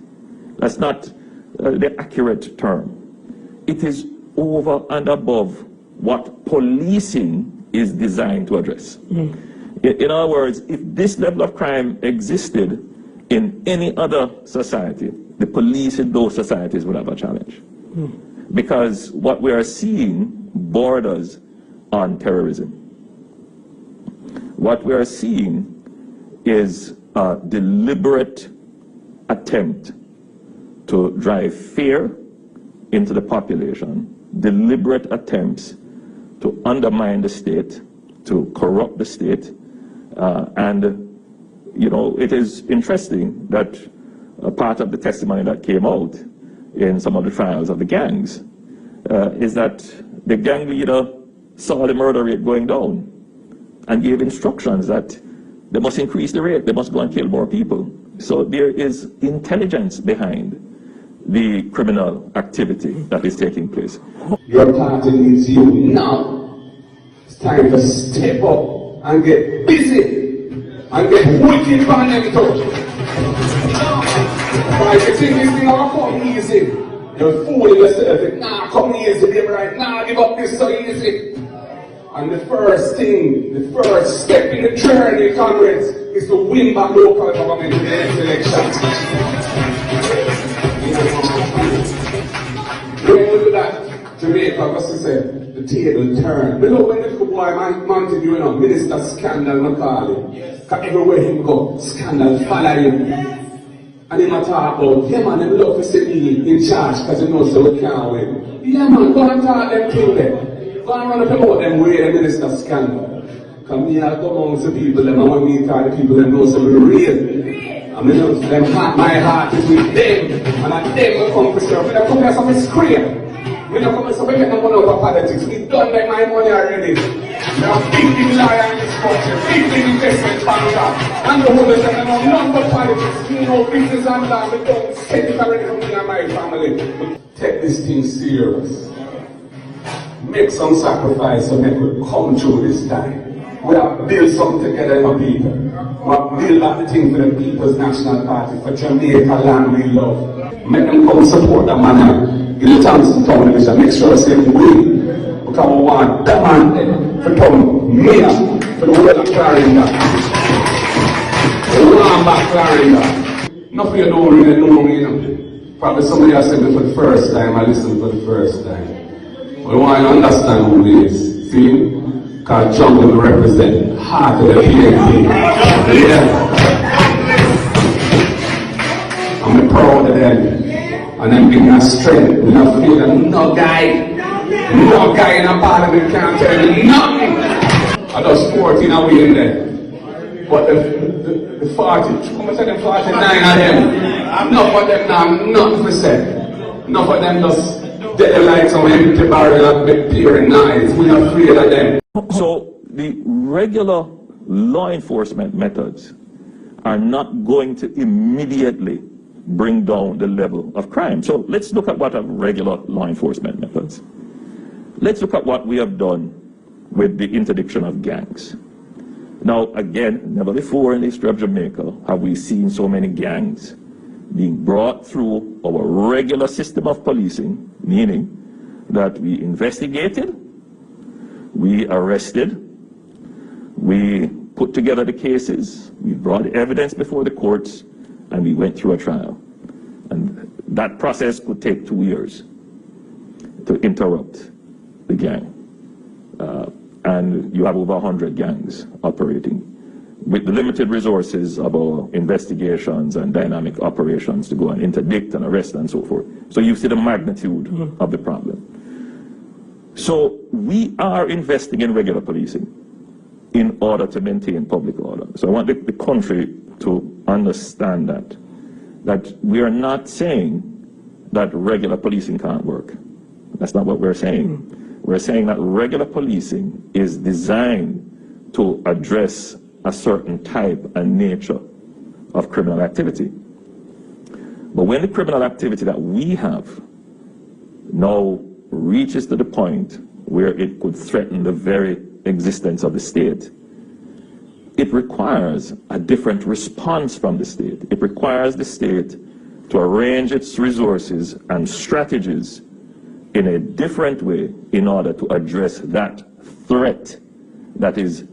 That's not the accurate term. It is over and above what policing is designed to address. In other words, if this level of crime existed in any other society, the police in those societies would have a challenge. Because what we are seeing borders on terrorism. What we are seeing is a deliberate attempt to drive fear into the population, deliberate attempts to undermine the state, to corrupt the state. And, you know, it is interesting that a part of the testimony that came out in some of the trials of the gangs is that the gang leader saw the murder rate going down and gave instructions that they must increase the rate, they must go and kill more people. So there is intelligence behind the criminal activity that is taking place. Your party needs you now. It's time to step up and get busy and get wicked on them too. Right, you think this thing will come easy? You're fooling yourself. Nah, come easy, baby, right? Nah, give up this so easy. And the first thing, the first step in the journey, comrades, is to win back local government in the next election. When we do that, Jamaica, as I said, the table turned. But look, when the little boy Monty, you know, Minister Scandal, not call him. Because everywhere he go, scandal follow him. And he might talk about, yeah man, them love to see me in charge because they know so we can't win. Yeah man, go and talk them thing there. Go and run up about them way the Minister Scandal. Because me I go amongst the people, them, and when me talk the people, them know so we're real. And me know them heart, my heart is with them. And at them will come for sure. We don't come here so we scream. We don't come here so we get no money over politics. We done like my money already. We are big liar in this country, big investment banker. And the whole of them know none but politics. We know business and that. We don't send it already from me and my family. We take this thing serious. Make some sacrifice so that we come through this time. We have built something together in the people. We have built that thing for the People's National Party, for Jamaica land we love. Make them come support that man. Give the chance to town division. Make sure they win. Because we want that man there to come mayor for the whole of Clarendon. We want back Clarendon. Not for you don't really know me, you know. Probably somebody has said it for the first time, I listened for the first time. We want to understand who he is. See? Because Chang will represent half of the PNP. Yeah. I'm proud of them. And I'm giving us strength. We're not feeling that no guy in a parliament can't tell me nothing. I just 14 are we in there. But the 40, how much of them 49 of them? Enough of them now, nothing for say. Enough of them just dead like some empty barrel and peering knives. We're not afraid of them. So the regular law enforcement methods are not going to immediately bring down the level of crime. So let's look at what are regular law enforcement methods. Let's look at what we have done with the interdiction of gangs. Now, again, never before in the history of Jamaica have we seen so many gangs being brought through our regular system of policing, meaning that we investigated, we arrested, we put together the cases, we brought evidence before the courts, and we went through a trial. And that process could take 2 years to interrupt the gang. And you have over 100 gangs operating with the limited resources of our investigations and dynamic operations to go and interdict and arrest and so forth. So you see the magnitude of the problem. So we are investing in regular policing in order to maintain public order. So I want the country to understand that we are not saying that regular policing can't work. That's not what we're saying. We're saying that regular policing is designed to address a certain type and nature of criminal activity. But when the criminal activity that we have now reaches to the point where it could threaten the very existence of the state, it requires a different response from the state. It requires the state to arrange its resources and strategies in a different way in order to address that threat that is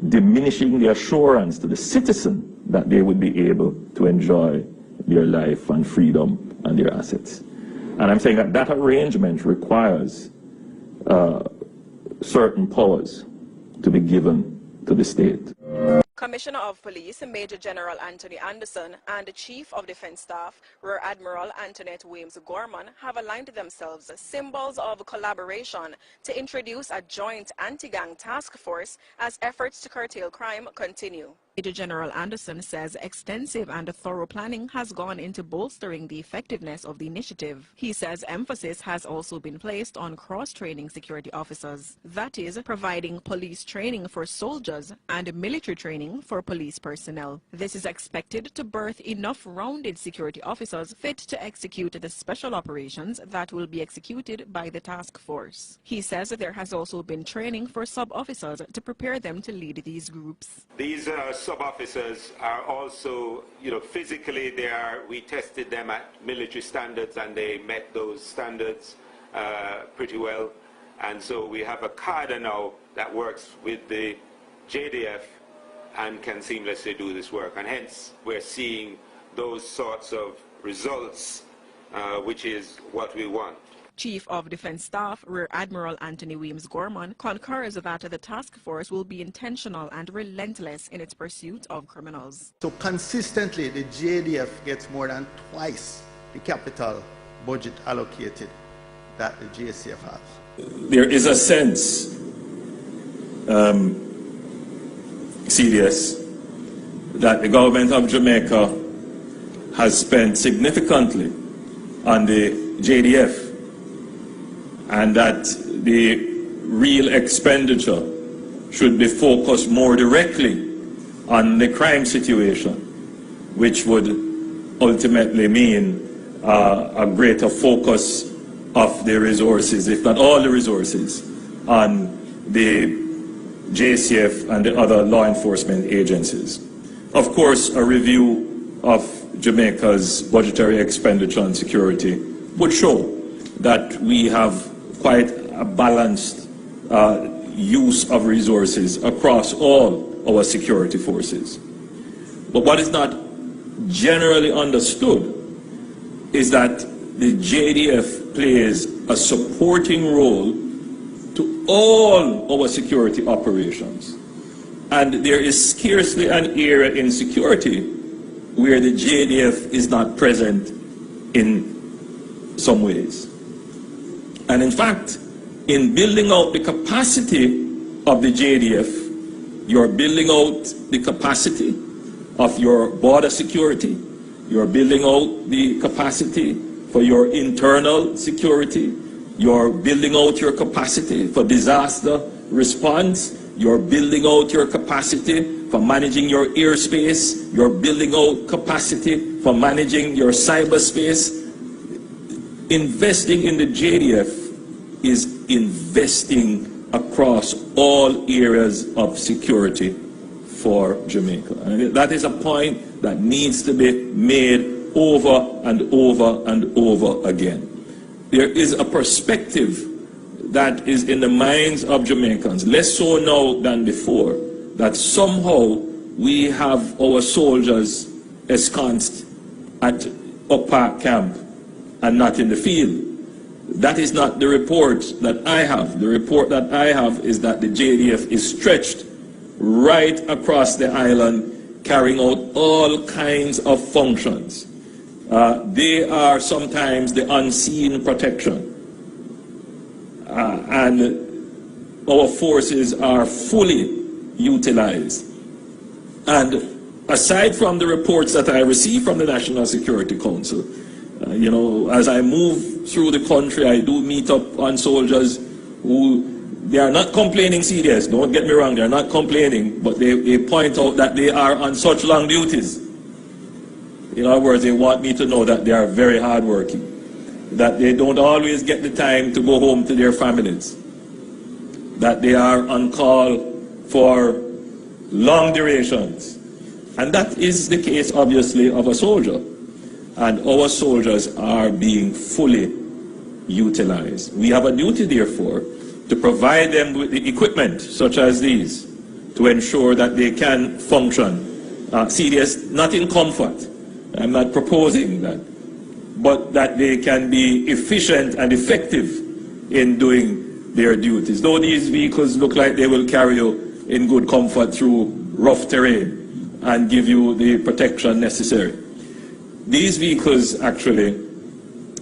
diminishing the assurance to the citizen that they would be able to enjoy their life and freedom and their assets. And I'm saying that that arrangement requires certain powers to be given to the state. Commissioner of Police Major General Antony Anderson and the Chief of Defense Staff Rear Admiral Antoinette Weems Gorman have aligned themselves symbols of collaboration to introduce a joint anti-gang task force as efforts to curtail crime continue. Major General Anderson says extensive and thorough planning has gone into bolstering the effectiveness of the initiative. He says emphasis has also been placed on cross-training security officers, that is, providing police training for soldiers and military training for police personnel. This is expected to birth enough rounded security officers fit to execute the special operations that will be executed by the task force. He says there has also been training for sub-officers to prepare them to lead these groups. These sub-officers are also, physically we tested them at military standards and they met those standards pretty well. And so we have a cadre now that works with the JDF and can seamlessly do this work. And hence we're seeing those sorts of results, which is what we want. Chief of Defense Staff Rear Admiral Anthony Weems Gorman concurs that the task force will be intentional and relentless in its pursuit of criminals. So consistently, the JDF gets more than twice the capital budget allocated that the JCF has. There is a sense, CDS, that the government of Jamaica has spent significantly on the JDF, and that the real expenditure should be focused more directly on the crime situation, which would ultimately mean a greater focus of the resources, if not all the resources, on the JCF and the other law enforcement agencies. Of course, a review of Jamaica's budgetary expenditure on security would show that we have quite a balanced use of resources across all our security forces. But what is not generally understood is that the JDF plays a supporting role all our security operations. And there is scarcely an area in security where the JDF is not present in some ways. And in fact, in building out the capacity of the JDF, you're building out the capacity of your border security, you're building out the capacity for your internal security, you're building out your capacity for disaster response, you're building out your capacity for managing your airspace, you're building out capacity for managing your cyberspace. Investing in the JDF is investing across all areas of security for Jamaica. And that is a point that needs to be made over and over and over again. There is a perspective that is in the minds of Jamaicans, less so now than before, that somehow we have our soldiers ensconced at Oak Park camp and not in the field. That is not the report that I have. The report that I have is that the JDF is stretched right across the island, carrying out all kinds of functions. They are sometimes the unseen protection. And our forces are fully utilized. And aside from the reports that I receive from the National Security Council, you know, as I move through the country, I do meet up on soldiers who, they are not complaining serious, don't get me wrong, they are not complaining, but they point out that they are on such long duties. In other words, they want me to know that they are very hardworking, that they don't always get the time to go home to their families, that they are on call for long durations. And that is the case, obviously, of a soldier. And our soldiers are being fully utilized. We have a duty, therefore, to provide them with the equipment, such as these, to ensure that they can function. Serious, not in comfort. I'm not proposing that, but that they can be efficient and effective in doing their duties. Though these vehicles look like they will carry you in good comfort through rough terrain and give you the protection necessary. These vehicles actually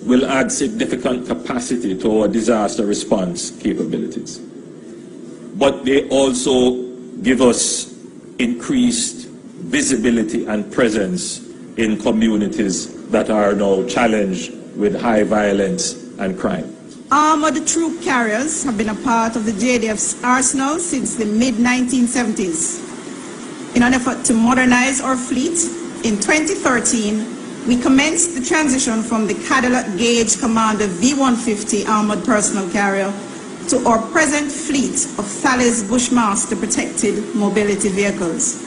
will add significant capacity to our disaster response capabilities. But they also give us increased visibility and presence in communities that are now challenged with high violence and crime. Armored troop carriers have been a part of the JDF's arsenal since the mid-1970s. In an effort to modernize our fleet, in 2013, we commenced the transition from the Cadillac Gauge Commander V-150 armored personal carrier to our present fleet of Thales Bushmaster protected mobility vehicles.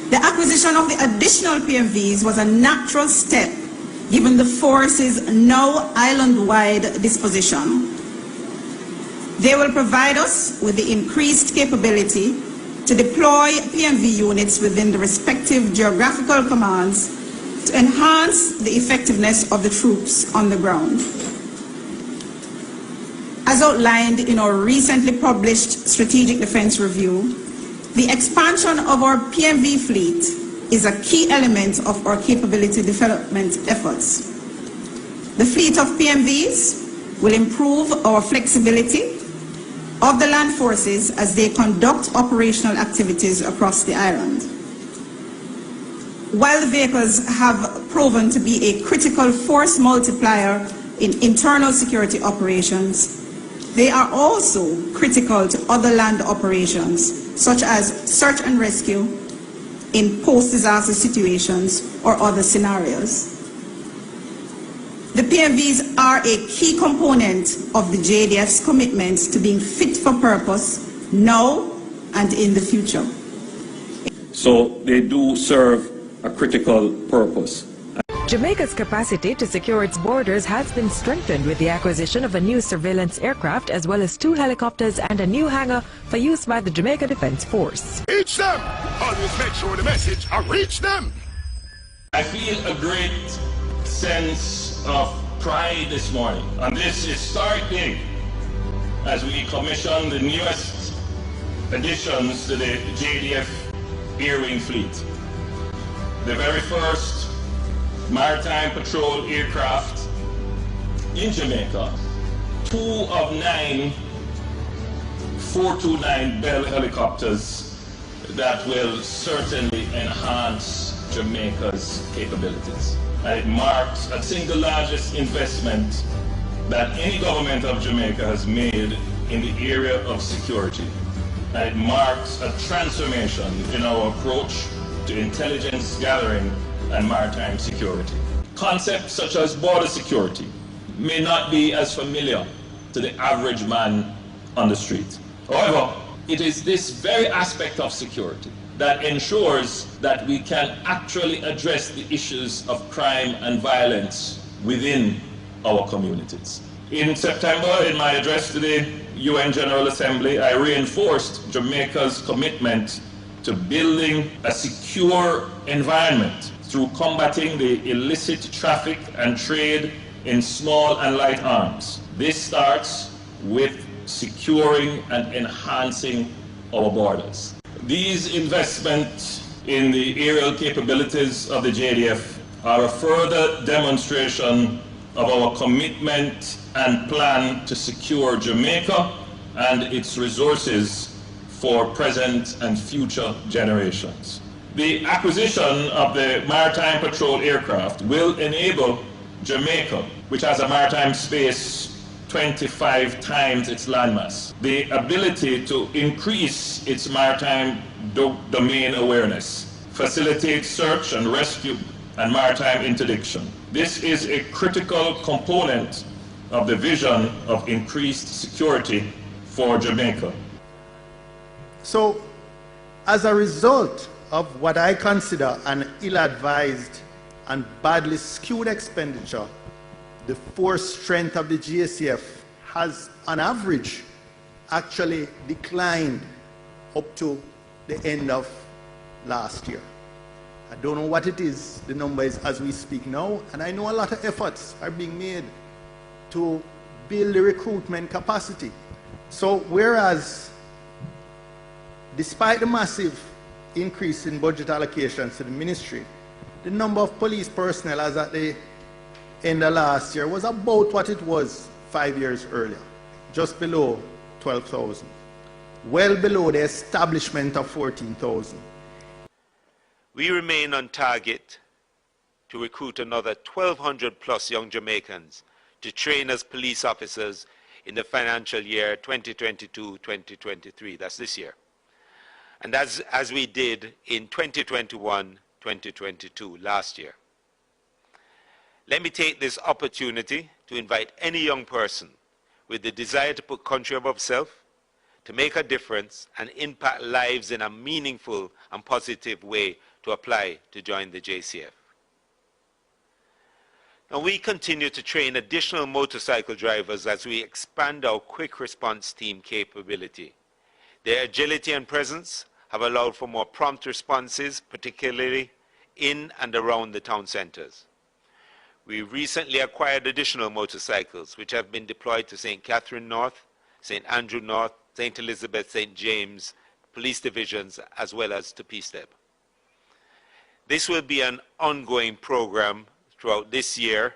The acquisition of the additional PMVs was a natural step given the force's now island-wide disposition. They will provide us with the increased capability to deploy PMV units within the respective geographical commands to enhance the effectiveness of the troops on the ground. As outlined in our recently published Strategic Defense Review, the expansion of our PMV fleet is a key element of our capability development efforts. The fleet of PMVs will improve our flexibility of the land forces as they conduct operational activities across the island. While the vehicles have proven to be a critical force multiplier in internal security operations, they are also critical to other land operations, such as search and rescue in post-disaster situations or other scenarios. The PMVs are a key component of the JDF's commitment to being fit for purpose now and in the future. So they do serve a critical purpose. Jamaica's capacity to secure its borders has been strengthened with the acquisition of a new surveillance aircraft as well as 2 helicopters and a new hangar for use by the Jamaica Defense Force. Reach them! Always make sure the message reach them! I feel a great sense of pride this morning, and this is starting as we commission the newest additions to the JDF air wing fleet. The very first maritime patrol aircraft in Jamaica, 2 of 9 429 Bell helicopters that will certainly enhance Jamaica's capabilities. And it marks a single largest investment that any government of Jamaica has made in the area of security. And it marks a transformation in our approach to intelligence gathering and maritime security. Concepts such as border security may not be as familiar to the average man on the street. However, it is this very aspect of security that ensures that we can actually address the issues of crime and violence within our communities. In September, in my address to the UN General Assembly, I reinforced Jamaica's commitment to building a secure environment through combating the illicit traffic and trade in small and light arms. This starts with securing and enhancing our borders. These investments in the aerial capabilities of the JDF are a further demonstration of our commitment and plan to secure Jamaica and its resources for present and future generations. The acquisition of the maritime patrol aircraft will enable Jamaica, which has a maritime space 25 times its landmass, the ability to increase its maritime domain awareness, facilitate search and rescue and maritime interdiction. This is a critical component of the vision of increased security for Jamaica. So, as a result of what I consider an ill-advised and badly skewed expenditure, the force strength of the GSF has, on average, actually declined up to the end of last year. I don't know what it is, the number is as we speak now, and I know a lot of efforts are being made to build the recruitment capacity. So whereas, despite the massive increase in budget allocations to the ministry, the number of police personnel as at the end of last year was about what it was 5 years earlier, just below 12,000, well below the establishment of 14,000. We remain on target to recruit another 1,200 plus young Jamaicans to train as police officers in the financial year 2022-2023, that's this year. And as we did in 2021-2022, last year. Let me take this opportunity to invite any young person with the desire to put country above self, to make a difference and impact lives in a meaningful and positive way to apply to join the JCF. Now we continue to train additional motorcycle drivers as we expand our quick response team capability. Their agility and presence have allowed for more prompt responses, particularly in and around the town centers. We recently acquired additional motorcycles which have been deployed to St. Catherine North, St. Andrew North, St. Elizabeth, St. James police divisions, as well as to PSTEB. This will be an ongoing program throughout this year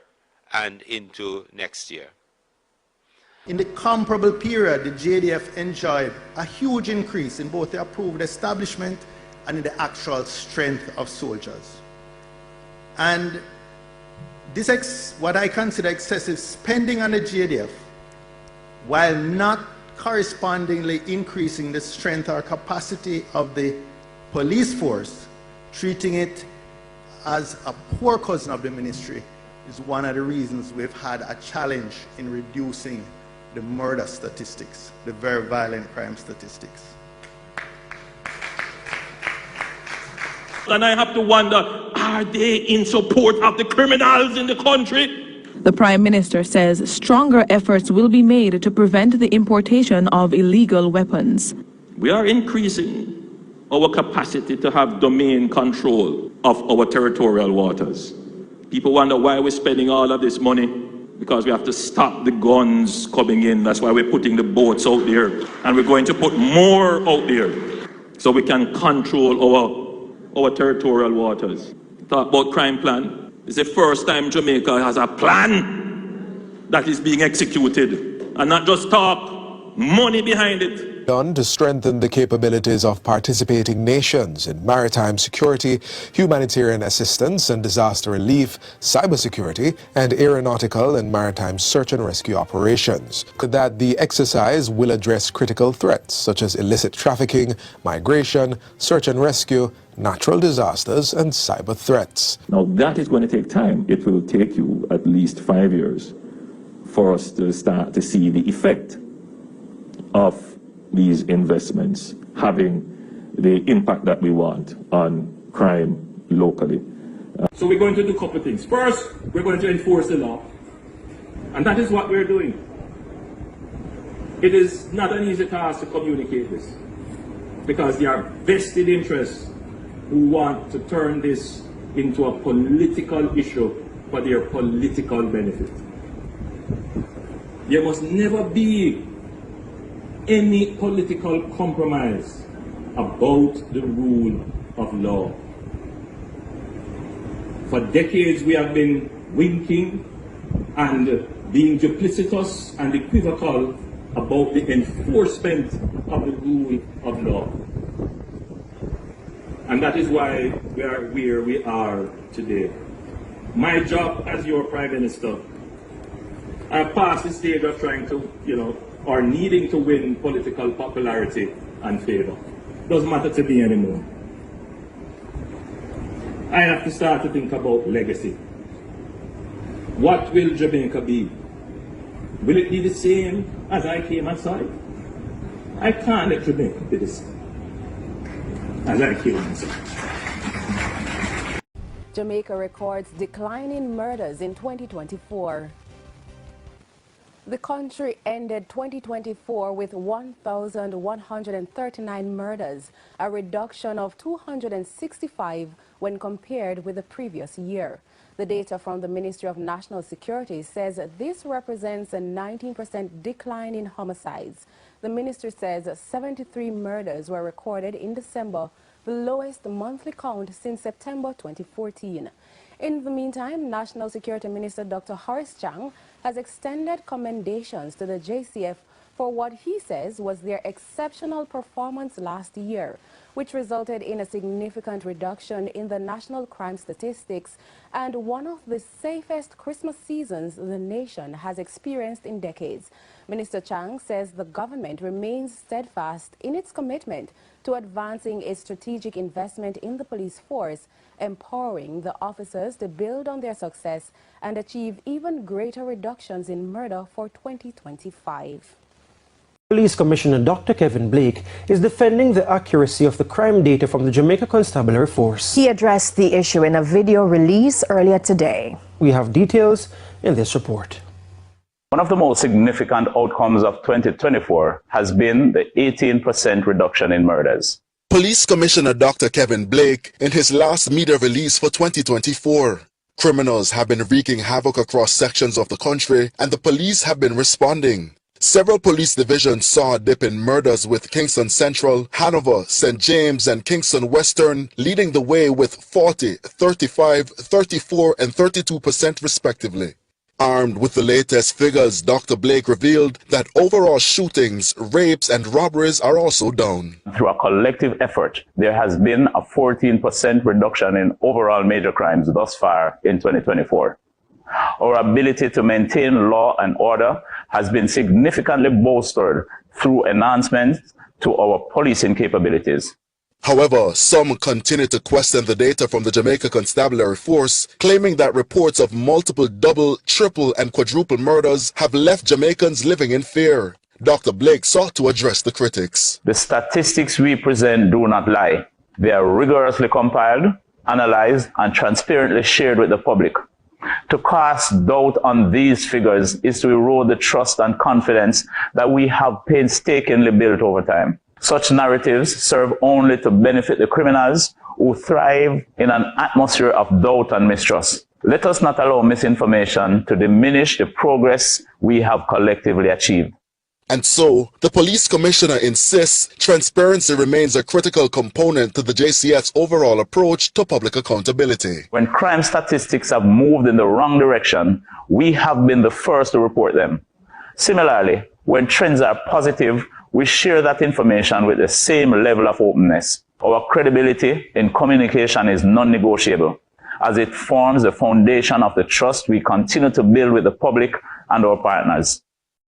and into next year. In the comparable period, the JDF enjoyed a huge increase in both the approved establishment and in the actual strength of soldiers. And this what I consider excessive spending on the JDF, while not correspondingly increasing the strength or capacity of the police force, treating it as a poor cousin of the ministry, is one of the reasons we've had a challenge in reducing the murder statistics, the very violent crime statistics. And I have to wonder, are they in support of the criminals in the country? The Prime Minister says stronger efforts will be made to prevent the importation of illegal weapons. We are increasing our capacity to have domain control of our territorial waters. People wonder why we're spending all of this money. because we have to stop the guns coming in. That's why we're putting the boats out there, and we're going to put more out there so we can control our territorial waters. Talk about crime plan. It's the first time Jamaica has a plan that is being executed, and not just talk, money behind it. Done to strengthen the capabilities of participating nations in maritime security, humanitarian assistance and disaster relief, cybersecurity, and aeronautical and maritime search and rescue operations. That the exercise will address critical threats such as illicit trafficking, migration, search and rescue, natural disasters, and cyber threats. Now that is going to take time. It will take you at least 5 years for us to start to see the effect of these investments having the impact that we want on crime locally. So we're going to do a couple of things. First, we're going to enforce the law. And that is what we're doing. It is not an easy task to communicate this, because there are vested interests who want to turn this into a political issue for their political benefit. There must never be any political compromise about the rule of law. For decades we have been winking and being duplicitous and equivocal about the enforcement of the rule of law. And that is why we are where we are today. My job as your Prime Minister, I've passed the stage of trying to, or needing to win political popularity and favor. Doesn't matter to me anymore. I have to start to think about legacy. What will Jamaica be? Will it be the same as I came and saw it? I can't let Jamaica be the same as I came and saw it. Jamaica records decline in murders in 2024. The country ended 2024 with 1,139 murders, a reduction of 265 when compared with the previous year. The data from the Ministry of National Security says this represents a 19% decline in homicides. The ministry says 73 murders were recorded in December, the lowest monthly count since September 2014. In the meantime, National Security Minister Dr. Horace Chang has extended commendations to the JCF for what he says was their exceptional performance last year, which resulted in a significant reduction in the national crime statistics and one of the safest Christmas seasons the nation has experienced in decades. Minister Chang says the government remains steadfast in its commitment to advancing its strategic investment in the police force, empowering the officers to build on their success and achieve even greater reductions in murder for 2025. Police Commissioner Dr. Kevin Blake is defending the accuracy of the crime data from the Jamaica Constabulary Force. He addressed the issue in a video release earlier today. We have details in this report. One of the most significant outcomes of 2024 has been the 18% reduction in murders. Police Commissioner Dr. Kevin Blake in his last media release for 2024. Criminals have been wreaking havoc across sections of the country and the police have been responding. Several police divisions saw a dip in murders with Kingston Central, Hanover, St. James and Kingston Western leading the way with 40, 35, 34 and 32% respectively. Armed with the latest figures, Dr. Blake revealed that overall shootings, rapes and robberies are also down. Through a collective effort, there has been a 14% reduction in overall major crimes thus far in 2024. Our ability to maintain law and order has been significantly bolstered through enhancements to our policing capabilities. However, some continue to question the data from the Jamaica Constabulary Force, claiming that reports of multiple double, triple and quadruple murders have left Jamaicans living in fear. Dr. Blake sought to address the critics. The statistics we present do not lie. They are rigorously compiled, analyzed and transparently shared with the public. To cast doubt on these figures is to erode the trust and confidence that we have painstakingly built over time. Such narratives serve only to benefit the criminals who thrive in an atmosphere of doubt and mistrust. Let us not allow misinformation to diminish the progress we have collectively achieved. And so, the police commissioner insists transparency remains a critical component to the JCF's overall approach to public accountability. When crime statistics have moved in the wrong direction, we have been the first to report them. Similarly, when trends are positive, we share that information with the same level of openness. Our credibility in communication is non-negotiable, as it forms the foundation of the trust we continue to build with the public and our partners.